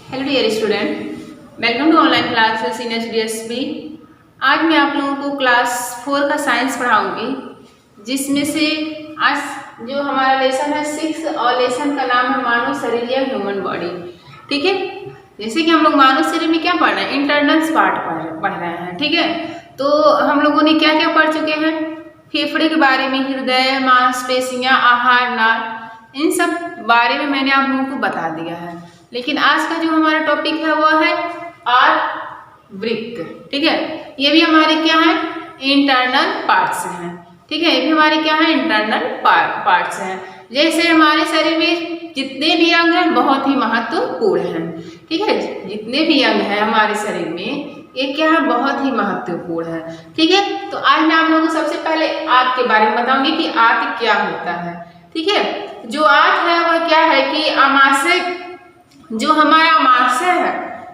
Hello dear student, welcome to online classes in HDSB। आज मैं आप लोगों को क्लास 4 का साइंस पढ़ाऊंगी, जिसमें से आज जो हमारा लेसन है 6 और लेसन का नाम है मानव शरीर या ह्यूमन बॉडी। ठीक है, जैसे कि हम लोग मानव शरीर में क्या पढ़ रहे हैं, इंटरनल्स पार्ट पढ़ रहे हैं। ठीक है, तो हम लोगों ने क्या क्या पढ़ चुके हैं, फेफड़े के बारे में, हृदय, मांसपेशियां, आहार नाल, इन सब बारे में मैंने आप लोगों को बता दिया है। लेकिन आज का जो हमारा टॉपिक है वो है वृक्क। ठीक है, ये भी हमारे क्या है, इंटरनल पार्ट्स हैं। ठीक है, ये भी हमारे क्या है, इंटरनल पार्ट्स हैं। जैसे हमारे शरीर में जितने भी अंग हैं बहुत ही महत्वपूर्ण हैं। ठीक है, जितने भी अंग हैं हमारे शरीर में ये क्या है, बहुत ही महत्वपूर्ण है। ठीक है, तो आज मैं आप लोगों को सबसे पहले आंत के बारे में बताऊंगी कि आंत क्या होता है। ठीक है, जो आंत है वह क्या है कि अमाशय, जो हमारा अमाशय है,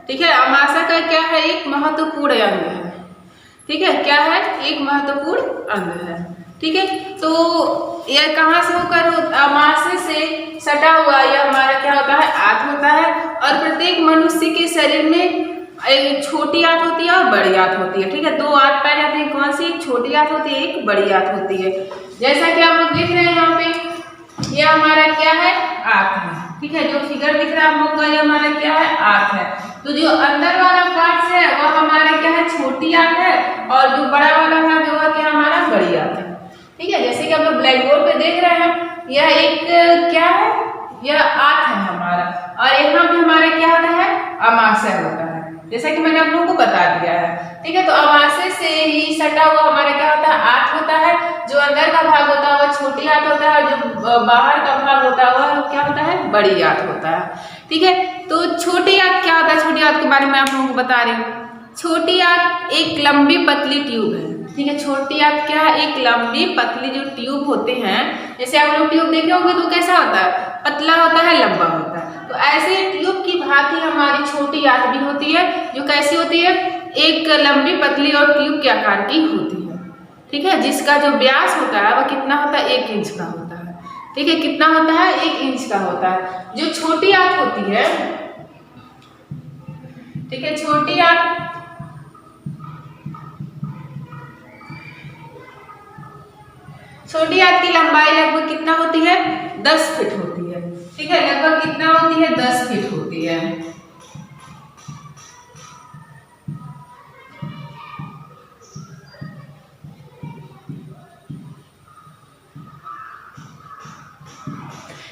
ठीक है, अमाशय का क्या है, एक महत्वपूर्ण अंग है। ठीक है, क्या है, एक महत्वपूर्ण अंग है। ठीक है, तो यह कहाँ से होकर, अमाशय से सटा हुआ यह हमारा क्या होता है, आंत होता है। और प्रत्येक मनुष्य के शरीर में एक छोटी आंत होती है और बड़ी आंत होती है। ठीक है, दो आंत पाई जाती है, कौन सी, एक छोटी आंत होती है, एक बड़ी आंत होती है। जैसा कि आप लोग देख रहे हैं यहाँ पे, यह हमारा क्या है, आंत है। ठीक है, जो फिगर दिख रहा है हम लोग का, ये हमारा क्या है, आंत है। तो जो अंदर वाला पार्ट है वह हमारा क्या है, छोटी आंत है, और जो बड़ा वाला भाग है वह क्या हमारा, बड़ी आंत है। ठीक है, जैसे कि आप लोग ब्लैक बोर्ड पे देख रहे हैं, यह एक क्या है, यह आंत है हमारा, और यहाँ पे हमारा क्या होता है, अमाशय होता है, जैसा कि मैंने आप लोगों को बता दिया है। ठीक है, तो अमाशय से ही सटा हुआ हमारा क्या होता है, आंत होता है। जो अंदर का भाग होता है वह छोटी आंत होता है, और जो बाहर का भाग होता है वह क्या होता है, बड़ी आंत होता है। ठीक है, तो छोटी आंत क्या होता है, छोटी आंत के बारे में आप लोगों को बता रही हूँ। छोटी आंत एक लंबी पतली ट्यूब है। ठीक है, छोटी आंत क्या है, एक लंबी पतली जो ट्यूब होते हैं, जैसे आप लोग ट्यूब देखे होंगे तो कैसा होता है, पतला होता है, लंबा होता है। तो ऐसे ट्यूब की भांति हमारी छोटी आंत भी होती है, जो कैसी होती है, एक लंबी पतली और ट्यूब के आकार की होती है। ठीक है, जिसका जो व्यास होता है वह कितना होता है, 1 इंच का होता है। ठीक है, कितना होता है, 1 इंच का होता है जो छोटी आंत होती है। ठीक है, छोटी आंत की लंबाई लगभग कितना होती है, 10 फीट होती है। ठीक है, लगभग कितना होती है, 10 फीट होती है।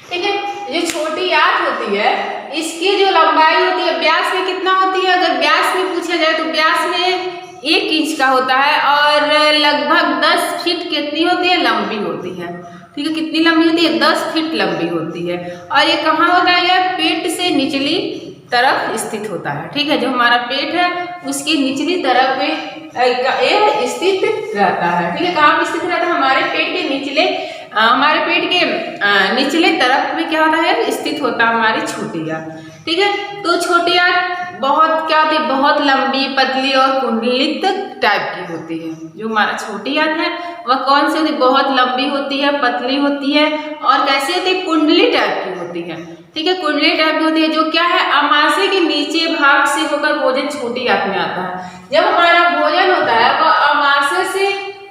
ठीक है, ये छोटी आंत होती है, इसकी जो लंबाई होती है व्यास में कितना होती है, अगर व्यास में पूछा जाए तो व्यास में 1 इंच का होता है, और लगभग 10 फीट कितनी होती है, लंबी होती है। ठीक है, कितनी लंबी होती है, 10 फीट लंबी होती है। और ये कहाँ होता है, यह पेट से निचली तरफ स्थित होता है। ठीक है, जो हमारा पेट है उसकी निचली तरफ में स्थित रहता है। ठीक है, कहाँ पे स्थित रहता है, हमारे पेट के निचले, हमारे पेट के निचले तरफ में क्या होता है, स्थित होता है हमारी छोटी आंत। ठीक है, तो छोटी आंत बहुत क्या होती है, बहुत लंबी, पतली और कुंडलित टाइप की होती है। जो हमारा छोटी आंत है वह कौन सी होती है, बहुत लंबी होती है, पतली होती है, और कैसी होती है, कुंडली टाइप की होती है। ठीक है, कुंडली टाइप की होती है, जो क्या है, अमाशय के नीचे भाग से होकर भोजन छोटी आंत में आता है। जब हमारा भोजन होता है वह अमाशय से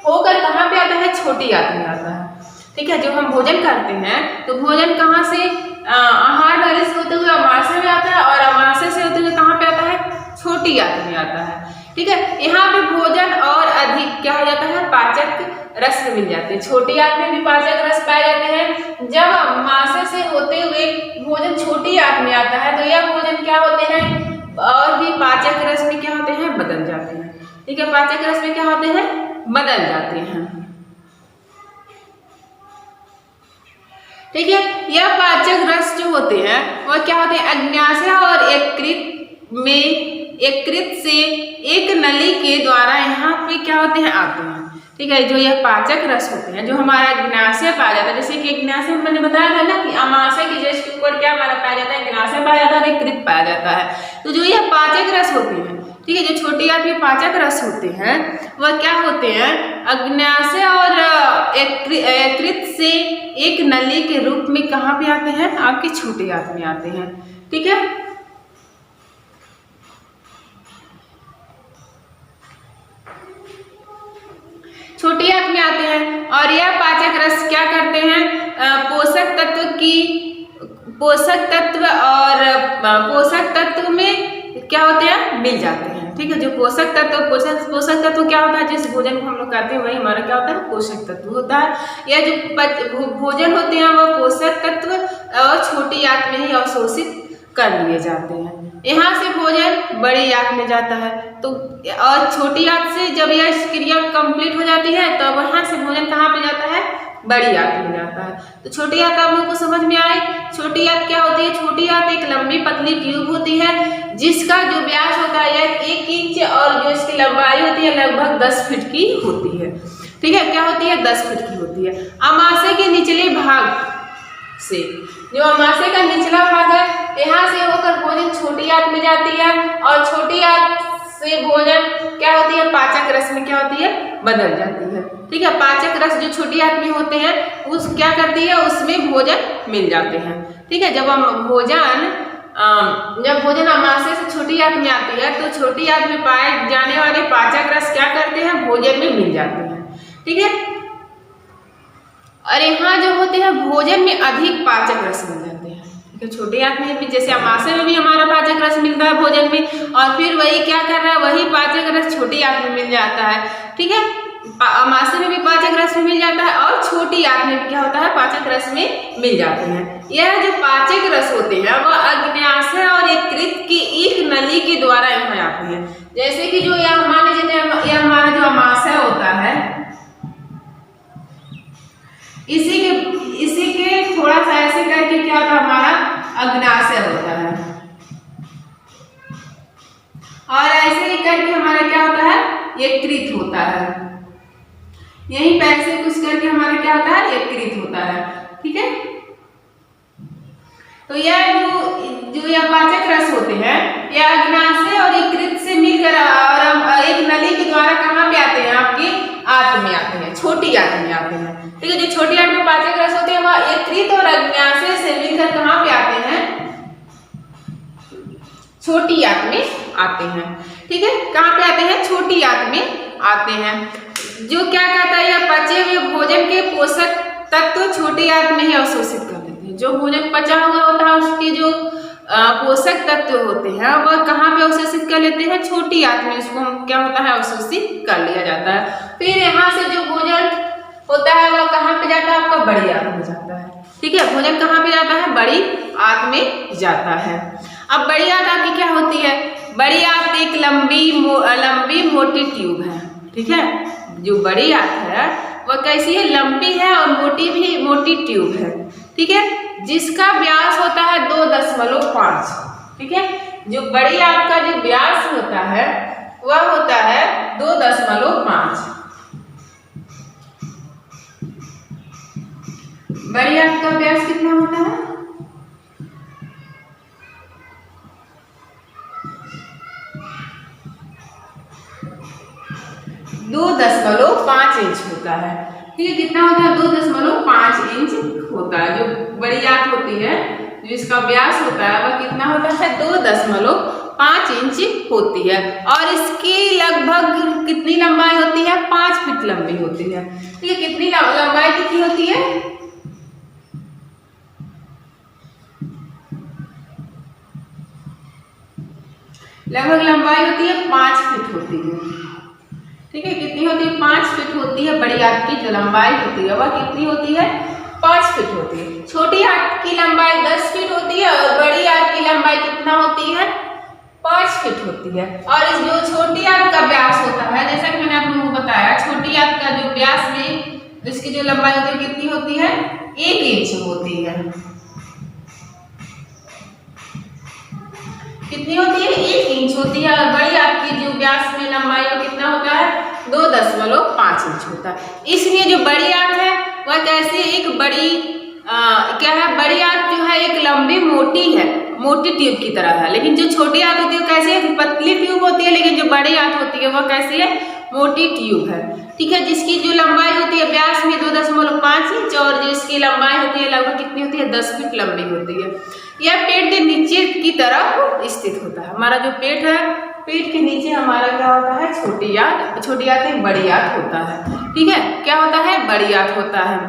होकर कहाँ पे आता है, छोटी आंत में आता है। ठीक है, जो हम भोजन करते हैं तो भोजन कहाँ से, आहार नाली से होते हुए अमाशय में आता है, और अमाशय से होते हुए कहाँ पे आता है, छोटी आंत में आता है। ठीक है, यहाँ पे भोजन और अधिक क्या हो जाता है, पाचक रस मिल जाते हैं। छोटी आंत में भी पाचक रस पाए जाते हैं। जब अमाशय से होते हुए भोजन छोटी आंत में आता है तो यह भोजन क्या होते हैं, और भी पाचक रस में क्या होते हैं, बदल जाते हैं। ठीक है, पाचक रस में क्या होते हैं, बदल जाते हैं। ठीक है, यह पाचक रस जो होते हैं वह क्या होते हैं, अग्न्याशय और यकृत से एक नली के द्वारा यहाँ पे क्या होते हैं, आते हैं। ठीक है, जो यह पाचक रस होते हैं, जो हमारा अग्न्याशय पाया जाता है, जैसे कि अग्न्याशय मैंने बताया था ना कि अमाशय की जस्ट के ऊपर क्या हमारा पाया जाता है, अग्न्याशय पाया जाता है और यकृत पाया जाता है। तो जो यह पाचक रस होते हैं, ठीक है, जो छोटी आंत में पाचक रस होते हैं वह क्या होते हैं, अग्न्याशय और यकृत से एक नली के रूप में कहाँ पे आते हैं, आपके छोटी आंत में आते हैं। ठीक है, छोटी आंत में आते हैं। और यह पाचक रस क्या करते हैं, पोषक तत्व में क्या होते हैं, मिल जाते हैं। ठीक है, जो पोषक तत्व क्या होता है, जिस भोजन को हम लोग खाते हैं वही हमारा क्या होता है, पोषक तत्व होता है। यह जो भोजन होते हैं वह पोषक तत्व और छोटी आंत में ही अवशोषित कर लिए जाते हैं। यहाँ से भोजन बड़ी आंत में जाता है, तो और छोटी आंत से जब यह क्रिया कंप्लीट हो जाती है तो वहाँ से भोजन कहाँ पे जाता है, बड़ी आंत में जाता है। तो छोटी आंत आप लोगों को समझ में आए। छोटी आंत क्या होती है, छोटी आंत एक लंबी पतली ट्यूब होती है जिसका जो व्यास होता है 1 इंच और जो इसकी लंबाई होती है लगभग 10 फीट की होती है। ठीक है, क्या होती है, 10 फीट की होती है। अमाशय के निचले भाग से, जो अमाशय का निचला भाग है, यहाँ से होकर भोजन छोटी आंत में जाती है और छोटी आंत से भोजन क्या होती है, पाचक रस में क्या होती है, बदल जाती है। ठीक है, पाचक रस जो छोटी आंत में होते हैं उस क्या करती है, उसमें भोजन मिल जाते हैं। ठीक है, जब भोजन अमाशय से छोटी आंत में आती है तो छोटी आंत में पाए जाने वाले पाचक रस क्या करते हैं, भोजन में मिल जाते हैं। ठीक है, और यहाँ जो होते हैं भोजन में अधिक पाचक रस मिल जाते हैं। ठीक है, छोटी आंत में भी जैसे अमाशय में भी हमारा पाचक रस मिलता है भोजन में, और फिर वही क्या कर रहा है, वही पाचक रस छोटी आंत में मिल जाता है। ठीक है, अमाशय में भी पाचक रस में मिल जाता है और छोटी आंत में भी क्या होता है, पाचक रस में मिल जाते हैं। यह जो पाचक रस होते हैं वह अग्न्याशय और यकृत की एक नली के द्वारा यहाँ आते हैं। जैसे कि जो यह हमारा जो अमाशय होता है, इसी के थोड़ा सा ऐसे करके क्या होता है, हमारा अग्न्याशय होता है, और ऐसे ही करके हमारा क्या होता है, यकृत होता है। यहीं पे ऐसे कुछ करके हमारा क्या होता है, यकृत होता है। ठीक है, तो यह जो यह पाचक रस होते हैं यह अग्न्याशय और यकृत से मिलकर और एक नली के द्वारा कहाँ पे आते हैं, आपके आंत में आते हैं, छोटी आंत में आते हैं। ठीक है, जो छोटी आंत में पाचक रस होते हैं वह यकृत और अग्न्याशय से मिलकर कहाँ पे आते हैं, छोटी आंत में आते हैं। ठीक है, कहाँ पे आते हैं, छोटी आंत में आते हैं। जो क्या कहता है, यह पचे हुए भोजन के पोषक तत्व छोटी आंत में ही अवशोषित कर लेते हैं। जो भोजन पचा हुआ होता है उसके जो पोषक तत्व होते हैं वह कहाँ पे अवशोषित कर लेते हैं, छोटी आंत में, उसको हम क्या होता है, अवशोषित कर लिया जाता है। फिर यहाँ से जो भोजन होता है वह कहाँ पे जाता है, आपका बड़ी आंत में जाता है। ठीक है, भोजन कहाँ पे जाता है, बड़ी आंत में जाता है। अब बड़ी आंत आपकी क्या होती है, बड़ी आंत एक लंबी मोटी ट्यूब है। ठीक है, जो बड़ी आंत है वह कैसी है, लंबी है और मोटी ट्यूब है। ठीक है, जिसका व्यास होता है 2.5। ठीक है, जो बड़ी आंत का जो व्यास होता है वह होता है 2.5। बड़ी आंत का व्यास कितना होता है, 2.5 इंच होता है। ठीक है, कितना होता है, 2.5 इंच होता है। जो बड़ी आंत होती है, जो इसका व्यास होता है वह कितना होता है, 2.5 इंच होती है। और इसकी लगभग कितनी लंबाई होती है, 5 फीट लंबी होती है। ठीक है, कितनी लंबाई कितनी होती है, लगभग लंबाई होती है 5 फीट होती है। ठीक है, कितनी होती है, 5 फीट होती है। बड़ी आंत की जो लंबाई होती है वह कितनी होती है, 5 फीट होती है। छोटी आंत की लंबाई 10 फीट होती है और बड़ी आंत की लंबाई कितना होती है, 5 फीट होती है। और इस जो छोटी आंत का व्यास होता है, जैसा कि मैंने आप लोगों को बताया, छोटी आंत का जो व्यास में इसकी जो लंबाई होती है कितनी होती है, 1 इंच होती है। कितनी होती है, 1 इंच होती है। और बड़ी आंत की जो व्यास में लंबाई वो कितना होता है, 2.5 इंच होता है। इसलिए जो बड़ी आंत है वह कैसे एक बड़ी क्या है, बड़ी आंत जो है एक लंबी मोटी ट्यूब की तरह है। लेकिन जो छोटी आंत होती है कैसे है, पतली ट्यूब होती है। लेकिन जो बड़ी आंत होती है वह कैसी है, मोटी ट्यूब है। ठीक है, जिसकी जो लंबाई होती है व्यास में 2.5 इंच और जिसकी लंबाई होती है लगभग कितनी होती है, 10 फीट लंबी होती है। यह पेट के नीचे की तरफ स्थित होता है। हमारा जो पेट है, पेट के नीचे हमारा क्या होता है, छोटी आंत एक बड़ी आंत होता है। ठीक है, क्या होता है, बड़ी आंत होता है।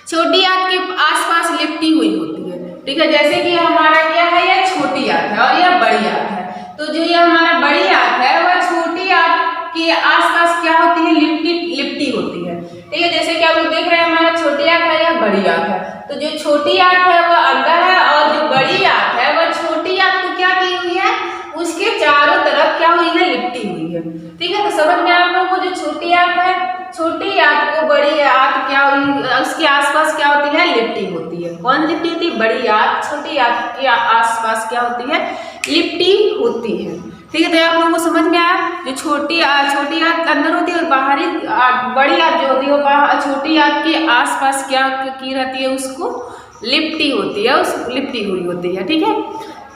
छोटी आंत के आसपास लिपटी हुई होती है, ठीक है। जैसे कि हमारा क्या है, यह छोटी आंत है और यह बड़ी आंत है। तो जो ये हमारा बड़ी आंत है वह छोटी आंत के आसपास क्या होती है, लिपटी होती है, ठीक है। जैसे कि आप लोग देख रहे हैं हमारा छोटी आंत है या बड़ी आंत है, तो जो छोटी आंत है वह अंदर है और जो बड़ी आंत है वह छोटी आंत को क्या की हुई है, उसके चारों तरफ क्या हुई है, लिपटी हुई है, ठीक है। तो समझ में आप लोगों को जो छोटी आंत है, छोटी आंत को बड़ी आंत क्या हुई, उसके आसपास क्या होती है, लिपटी होती है। कौन लिपटी होती है, बड़ी आंत छोटी आंत के आसपास क्या होती है, लिपटी होती है, ठीक है। तो आप लोगों को समझ में आया, जो छोटी आंत अंदर होती है और बाहरी बड़ी आंत जो होती है वो छोटी आंत के आसपास क्या की रहती है, उसको लिपटी होती है, उस लिपटी हुई होती है, ठीक है।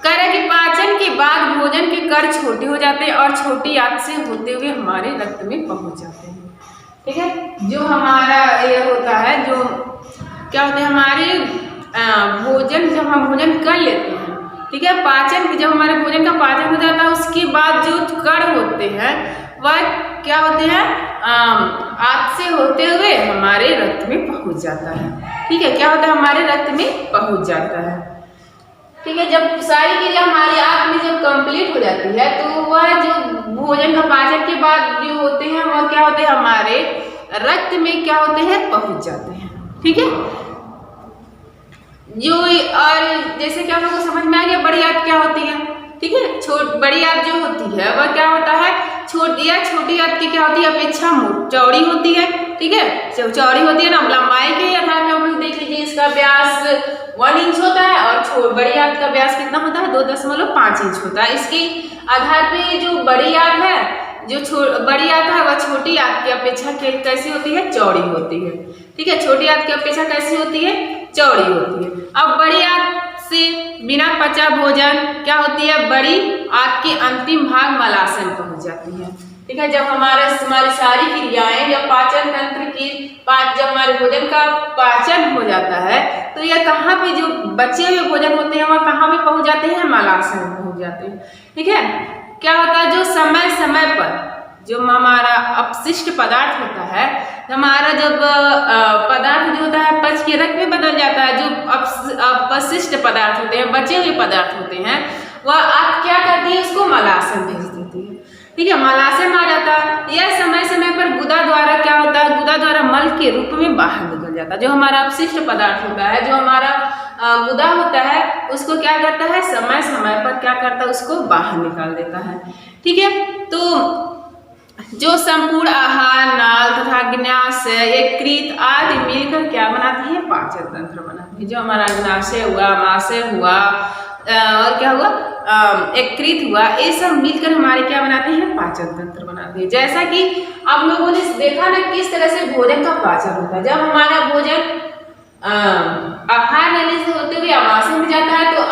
कह रहे कि पाचन के बाद भोजन के कण छोटे हो जाते हैं और छोटी आंत से होते हुए हमारे रक्त में पहुंच जाते हैं, ठीक है। जो हमारा ये होता है, जो क्या होता है, हमारे भोजन जब हम भोजन कर लेते हैं, ठीक है, पाचन जब हमारे भोजन का पाचन हो जाता है उसके बाद जो कण होते हैं वह क्या होते हैं, आंत से होते हुए हमारे रक्त में पहुंच जाता है, ठीक है। क्या होता है, हमारे रक्त में पहुंच जाता है, ठीक है। जब सारी क्रिया हमारी आंत में जब कंप्लीट हो जाती है तो वह जो भोजन का पाचन के बाद जो होते हैं वह क्या होते हैं, हमारे रक्त में क्या होते हैं, पहुंच जाते हैं, ठीक है। जो और जैसे कि आप लोगों को समझ में आ गया, बड़ी आंत क्या होती है, ठीक है। बड़ी आंत जो होती है वह क्या होता है, छोटी आंत की क्या होती है, अपेक्षा चौड़ी होती है, ठीक है, चौड़ी होती है ना। लंबाई के आधार में हम लोग देख लीजिए, इसका व्यास 1 इंच होता है और बड़ी आंत का व्यास कितना होता है, 2.5 इंच होता है। इसके आधार पे जो बड़ी आंत है, बड़ी आंत है वह छोटी आंत की अपेक्षा कैसी होती है, चौड़ी होती है, ठीक है। छोटी आंत की अपेक्षा कैसी होती है, चौड़ी होती है। अब बड़ी आंत से बिना पचा भोजन क्या होती है, बड़ी आंत के अंतिम भाग मलाशय में पहुंच जाती है, ठीक है। जब हमारी सारी क्रियाएं, जब पाचन तंत्र की जब हमारे भोजन का पाचन हो जाता है तो यह कहाँ पे जो बचे हुए भोजन होते हैं वह कहाँ पे पहुंच जाते हैं, मलाशय में पहुंच जाते हैं, ठीक है। क्या होता है, जो समय समय पर जो हमारा अपशिष्ट पदार्थ होता है, हमारा जब पदार्थ जो होता है पच के रक्त में बदल जाता है, जो अपशिष्ट पदार्थ होते हैं, बचे हुए पदार्थ होते हैं, वह आप क्या करती है, उसको मलाशय में भेज देती है, ठीक है। मलाशय में आ जाता है। यह समय समय पर गुदा द्वारा क्या होता है, गुदा द्वारा मल के रूप में बाहर निकल जाता है। जो हमारा अपशिष्ट पदार्थ होता है, जो हमारा गुदा होता है, उसको क्या करता है, समय समय पर क्या करता है, उसको बाहर निकाल देता है, ठीक है। तो जो संपूर्ण आहार नाल तथा अग्न्याशय, यकृत आदि मिलकर क्या बनाती है, पाचन तंत्र बनाती है। जो हमारा अग्न्याशय हुआ, आमाशय हुआ और क्या हुआ, यकृत हुआ, ये सब मिलकर हमारे क्या बनाते हैं, पाचन तंत्र बनाते हैं। जैसा कि आप लोगों ने देखा ना किस तरह से भोजन का पाचन होता है। जब हमारा भोजन आहार नली से होते हुए आमाशय में जाता है तो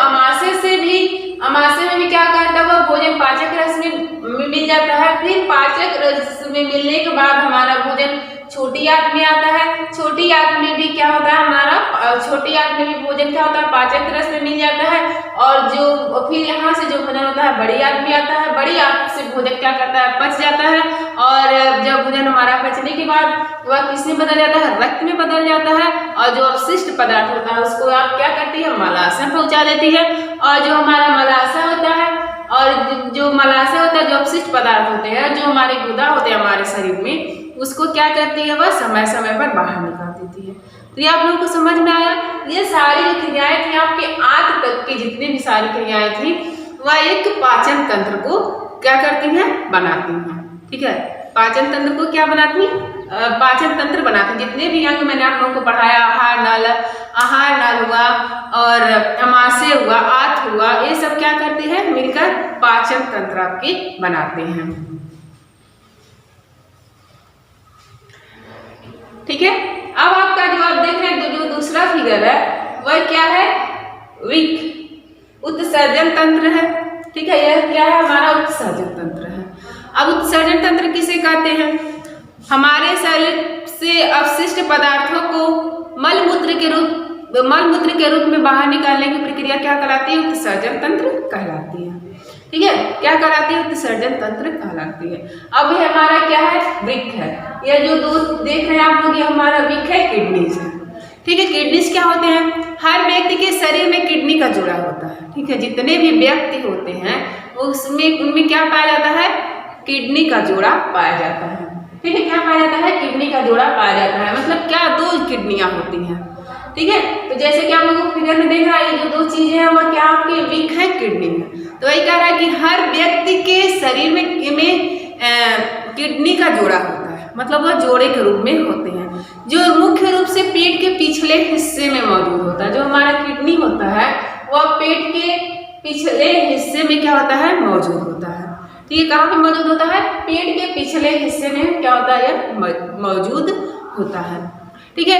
आमाशय में भी क्या करता है, वह भोजन पाचक रस में मिल जाता है। फिर पाचक रस में मिलने के बाद हमारा भोजन छोटी आंत में आता है। छोटी आंत में भी क्या होता है, हमारा छोटी आंत में भी भोजन क्या होता है, पाचक रस में मिल जाता है। और जो फिर यहाँ से जो भोजन होता है बड़ी आंत में आता है। बड़ी आंत से भोजन क्या करता है, पच जाता है। और जब भोजन हमारा पचने के बाद वह किसमें बदल जाता है, रक्त में बदल जाता है। और जो अपशिष्ट पदार्थ होता है उसको आप क्या करती है, मलाशय पहुंचा देती है। और जो हमारा मलाशय होता है और जो मलाशय होता है, जो अपशिष्ट पदार्थ होते हैं, जो हमारे गुदा होते हैं हमारे शरीर में, उसको क्या करती है, वह समय समय पर बाहर निकाल देती है। तो ये आप लोगों को समझ में आया। ये सारी जो क्रियाएं थी आपके आंत तक की जितनी भी सारी क्रियाएं थी वह एक पाचन तंत्र को क्या करती हैं, बनाती हैं। ठीक है, पाचन तंत्र को क्या बनाती हैं, पाचन तंत्र बनाते हैं। जितने भी अंग मैंने आप लोगों को पढ़ाया, आहार नाल हुआ और आमाशय हुआ, आंत हुआ, ये सब क्या करते हैं, मिलकर पाचन तंत्र आपके बनाते हैं। ठीक है, अब आपका जो आप देख रहे हैं जो दूसरा फिगर है वह क्या है, विक उत्सर्जन तंत्र है। ठीक है, यह क्या है, हमारा उत्सर्जन तंत्र है। अब उत्सर्जन तंत्र किसे कहते हैं, हमारे शरीर से अवशिष्ट पदार्थों को मलमूत्र के रूप में बाहर निकालने की प्रक्रिया क्या कहलाती है, उत्सर्जन तंत्र कहलाती है। ठीक है, क्या कराती है, उत्सर्जन तंत्र कहलाती है। अब ये हमारा क्या है, वृक्क है। ये जो दो देख रहे हैं आप लोग, ये हमारा वृक्क है, किडनीज है। ठीक है, किडनीज क्या होते हैं, हर व्यक्ति के शरीर में किडनी का जोड़ा होता है। ठीक है, जितने भी व्यक्ति होते हैं उसमें उनमें क्या पाया जाता है, किडनी का जोड़ा पाया जाता है। ठीक है, क्या पाया जाता है, किडनी का जोड़ा पाया जाता है। मतलब क्या, दो किडनियां होती हैं। ठीक है, तो जैसे कि आप लोगों को फिगर में देख रहा है, ये जो दो चीजें हैं वह क्या, आपके वृक्क है, किडनी है। तो वही कह रहा है कि हर व्यक्ति के शरीर में किडनी का जोड़ा होता है, मतलब वह जोड़े के रूप में होते हैं, जो मुख्य रूप से पेट के पिछले हिस्से में मौजूद होता है। जो हमारा किडनी होता है वह पेट के पिछले हिस्से में क्या होता है, मौजूद होता है। तो ये कहाँ पे मौजूद होता है, पेट के पिछले हिस्से में क्या होता है, मौजूद होता है। ठीक है,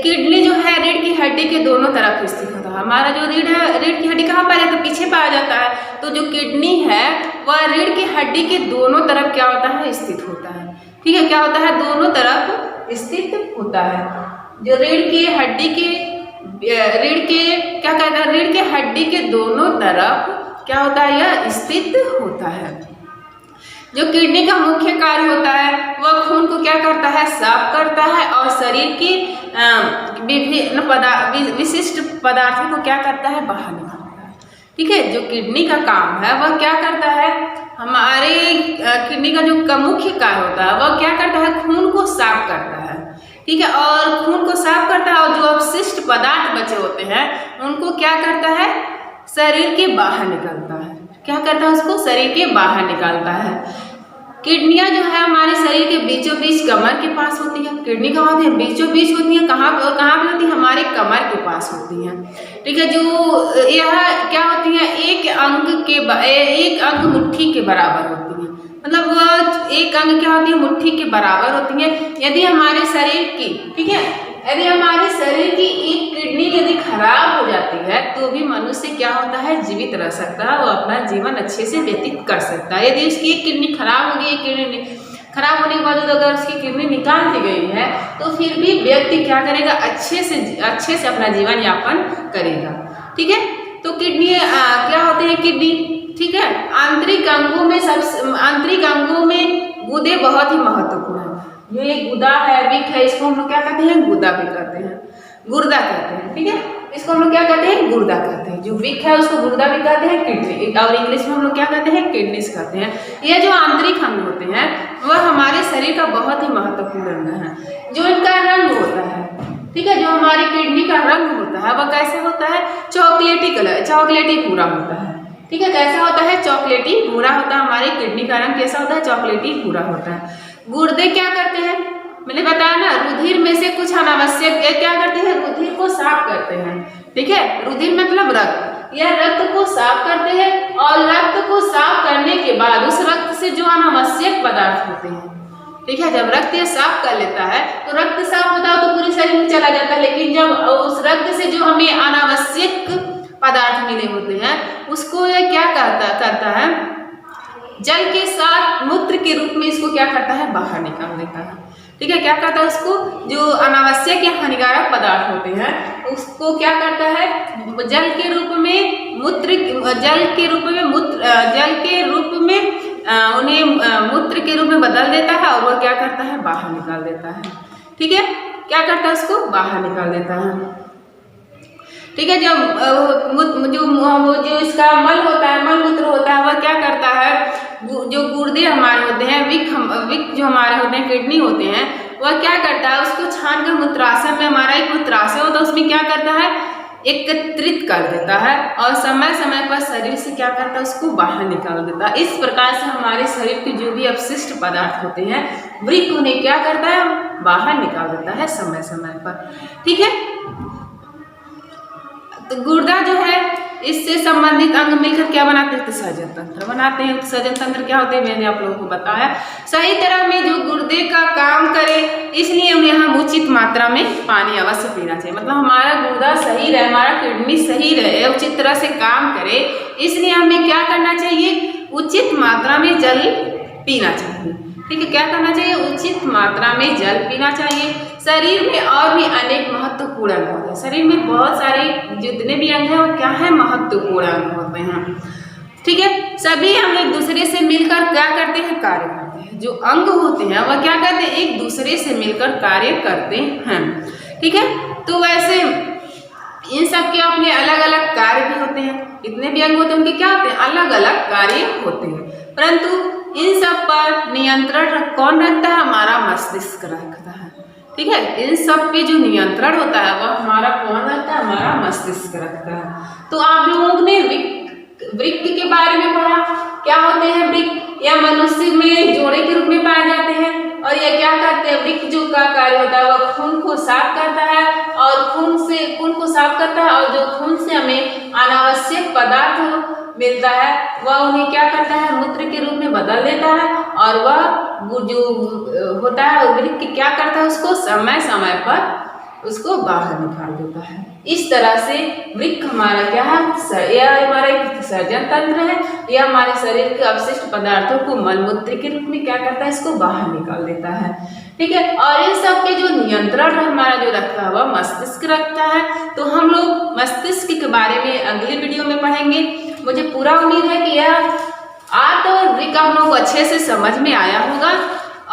किडनी जो है रीढ़ की हड्डी के दोनों तरफ स्थित होता है। हमारा जो रीढ़ है, रीढ़ की हड्डी कहाँ पाया जाता है, पीछे पाया जाता है। तो जो किडनी है वह रीढ़ की हड्डी के दोनों तरफ क्या होता है, स्थित होता है। ठीक है, क्या होता है, दोनों तरफ स्थित होता है। जो रीढ़ की हड्डी के क्या कहता है, रीढ़ के हड्डी के दोनों तरफ क्या होता है, यह स्थित होता है। जो किडनी का मुख्य कार्य होता है वह खून को क्या करता है, साफ करता है और शरीर की विभिन्न विशिष्ट पदार्थों को क्या करता है, बाहर निकालता है। ठीक है, जो किडनी का काम है वह क्या करता है, हमारे किडनी का जो मुख्य कार्य होता है वह क्या करता है, खून को साफ करता है। ठीक है, और खून को साफ करता है, और जो अवशिष्ट पदार्थ बचे होते हैं उनको क्या करता है, शरीर के बाहर निकालता है। क्या करता है, उसको शरीर के बाहर निकालता है। किडनियां जो है हमारे शरीर के बीचों बीच कमर के पास होती है। किडनी कहाँ होती है, बीचों बीच होती है। कहाँ पे होती है, हमारे कमर के पास होती है। ठीक है, जो यह क्या होती है, एक अंग मुट्ठी के बराबर होती है। मतलब वह एक अंग क्या होती है, मुट्ठी के बराबर होती है। यदि हमारे शरीर की, ठीक है, यदि हमारे शरीर की एक किडनी यदि खराब हो जाती है तो भी मनुष्य क्या होता है, जीवित रह सकता है, वो अपना जीवन अच्छे से व्यतीत कर सकता है। यदि उसकी एक किडनी खराब हो गई, एक किडनी खराब होने के बाद अगर उसकी किडनी निकाल दी गई है तो फिर भी व्यक्ति क्या करेगा, अच्छे से अपना जीवन यापन करेगा। ठीक है, तो किडनी क्या होते हैं, किडनी, ठीक है, आंतरिक अंगों में गुदे बहुत ही महत्वपूर्ण है। जो ये गुदा है, वृक्क है, इसको हम लोग क्या कहते हैं, गुदा भी कहते हैं, गुर्दा कहते हैं। ठीक है, इसको हम लोग क्या कहते हैं, गुर्दा कहते हैं। जो वृक्क है उसको गुर्दा भी कहते हैं, किडनी, और इंग्लिश में हम लोग क्या कहते हैं, किडनीज कहते हैं। ये जो आंतरिक अंग होते हैं वह हमारे शरीर का बहुत ही महत्वपूर्ण अंग है। जो इनका रंग होता है, ठीक है, जो हमारी किडनी का रंग होता है वह कैसे होता है, चॉकलेटी कलर, चॉकलेटी भूरा होता है। ठीक है, कैसा होता है, चॉकलेटी भूरा होता है। हमारी किडनी का रंग कैसा होता है, चॉकलेटी भूरा होता है। गुर्दे क्या करते हैं, मैंने बताया ना, रुधिर में से कुछ अनावश्यक क्या करते हैं, रुधिर को साफ करते हैं। ठीक है, रुधिर मतलब रक्त, यह रक्त को साफ करते हैं, और रक्त को साफ करने के बाद उस रक्त से जो अनावश्यक पदार्थ होते हैं, ठीक है, जब रक्त ये साफ कर लेता है तो रक्त साफ होता है तो पूरे शरीर में चला जाता है। लेकिन जब उस रक्त से जो हमें अनावश्यक पदार्थ मिले होते हैं उसको ये क्या करता है, जल के साथ मूत्र के रूप में इसको क्या करता है, बाहर निकाल देता है। ठीक है, क्या करता है, उसको जो अनावश्यक या हानिकारक पदार्थ होते हैं उसको क्या करता है, जल के रूप में उन्हें मूत्र के रूप में बदल देता है, और वह क्या करता है, बाहर निकाल देता है। ठीक है, क्या करता है, उसको बाहर निकाल देता है। ठीक है, जो इसका मल होता है, मल मूत्र होता है, वह क्या करता है, जो गुर्दे हमारे होते हैं, वृक्क जो हमारे होते हैं, किडनी होते हैं, वह क्या करता है, उसको छान कर मूत्राशय में, हमारा एक मूत्राशय होता है, उसमें क्या करता है, एकत्रित कर देता है, और समय समय पर शरीर से क्या करता है, उसको बाहर निकाल देता है। इस प्रकार से हमारे शरीर के जो भी अपशिष्ट पदार्थ होते हैं वृक्क उन्हें क्या करता है, बाहर निकाल देता है समय समय पर। ठीक है, तो गुर्दा जो है इससे संबंधित अंग मिलकर क्या बनाते हैं, उत्सर्जन तंत्र बनाते हैं। उत्सर्जन तंत्र क्या होते हैं, मैंने आप लोगों को बताया। सही तरह में जो गुर्दे का काम करे, इसलिए उन्हें हम उचित मात्रा में पानी अवश्य पीना चाहिए। मतलब हमारा गुर्दा सही रहे, हमारा किडनी सही रहे, उचित तरह से काम करे, इसलिए हमें क्या करना चाहिए, उचित मात्रा में जल पीना चाहिए। ठीक है, क्या करना चाहिए, उचित मात्रा में जल पीना चाहिए। शरीर में और भी अनेक महत्वपूर्ण अंग होते हैं। शरीर में बहुत सारे जितने भी अंग हैं वो क्या है, महत्वपूर्ण अंग होते हैं। ठीक है। सभी अंग एक दूसरे से मिलकर क्या करते हैं, कार्य करते हैं। जो अंग होते हैं वह क्या करते हैं, एक दूसरे से मिलकर कार्य करते हैं। ठीक है। तो वैसे इन सब के अपने अलग अलग कार्य भी होते हैं। जितने भी अंग होते हैं उनके क्या होते हैं, अलग अलग कार्य होते हैं। परंतु इन सब पर नियंत्रण कौन रखता है, हमारा मस्तिष्क रखता है। ठीक है। इन सब पे जो नियंत्रण होता है वह हमारा कौन रखता है, हमारा मस्तिष्क रखता है। तो आप लोगों ने वृक्क के बारे में पढ़ा। क्या होते हैं वृक्क, या मनुष्य में जोड़े के रूप में पाए जाते हैं। और ये क्या करते हैं, वृक्क जो का कार्य होता है वह खून को साफ करता है, और खून को साफ करता है, और जो खून से हमें अनावश्यक पदार्थ मिलता है वह उन्हें क्या करता है, मूत्र के रूप में बदल देता है। और वह जो होता है वृक्क क्या करता है, उसको समय समय पर उसको बाहर निकाल देता है। इस तरह से वृक्क हमारा क्या है, यह हमारा एक सर्जन तंत्र है। यह हमारे शरीर के अवशिष्ट पदार्थों को मलमूत्र के रूप में क्या करता है, इसको बाहर निकाल देता है। ठीक है। और इन सब पे जो नियंत्रण हमारा जो रखता है वह मस्तिष्क रखता है। तो हम लोग मस्तिष्क के बारे में अगले वीडियो में पढ़ेंगे। मुझे पूरा उम्मीद है कि यह आर्त और वृक्क हम लोग को अच्छे से समझ में आया होगा,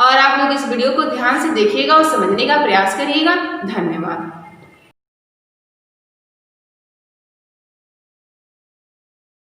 और आप लोग इस वीडियो को ध्यान से देखिएगा और समझने का प्रयास करिएगा। धन्यवाद।